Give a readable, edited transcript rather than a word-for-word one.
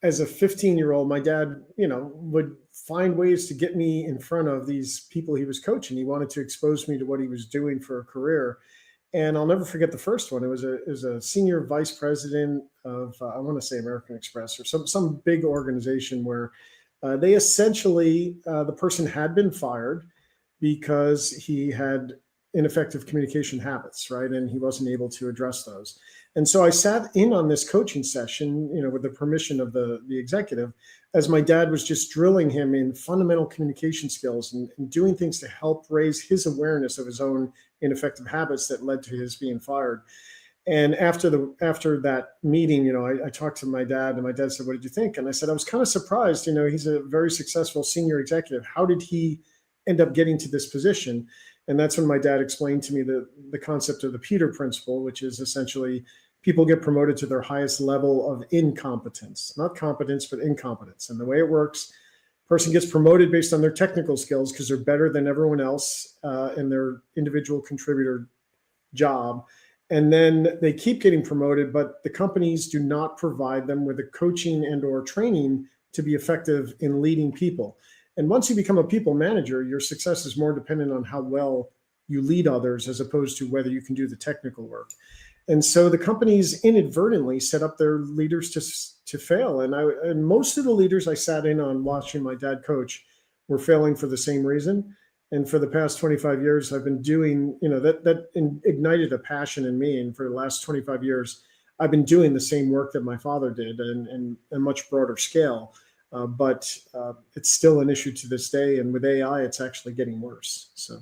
as a 15-year-old, my dad, would find ways to get me in front of these people he was coaching. He wanted to expose me to what he was doing for a career. And I'll never forget the first one. It was a senior vice president of, I want to say American Express or some big organization where they essentially, the person had been fired because he had ineffective communication habits, right? And he wasn't able to address those. And so I sat in on this coaching session, with the permission of the executive, as my dad was just drilling him in fundamental communication skills and doing things to help raise his awareness of his own ineffective habits that led to his being fired. And after that meeting, I talked to my dad, and my dad said, "What did you think?" And I said, "I was kind of surprised. He's a very successful senior executive. How did he end up getting to this position?" And that's when my dad explained to me the concept of the Peter principle, which is essentially people get promoted to their highest level of incompetence, not competence, but incompetence. And the way it works, person gets promoted based on their technical skills because they're better than everyone else in their individual contributor job. And then they keep getting promoted, but the companies do not provide them with the coaching and or training to be effective in leading people. And once you become a people manager, your success is more dependent on how well you lead others as opposed to whether you can do the technical work. And so the companies inadvertently set up their leaders to fail. And most of the leaders I sat in on watching my dad coach were failing for the same reason. And for the past 25 years, I've been doing, that ignited a passion in me. And for the last 25 years, I've been doing the same work that my father did and a much broader scale. But it's still an issue to this day. And with AI, it's actually getting worse. So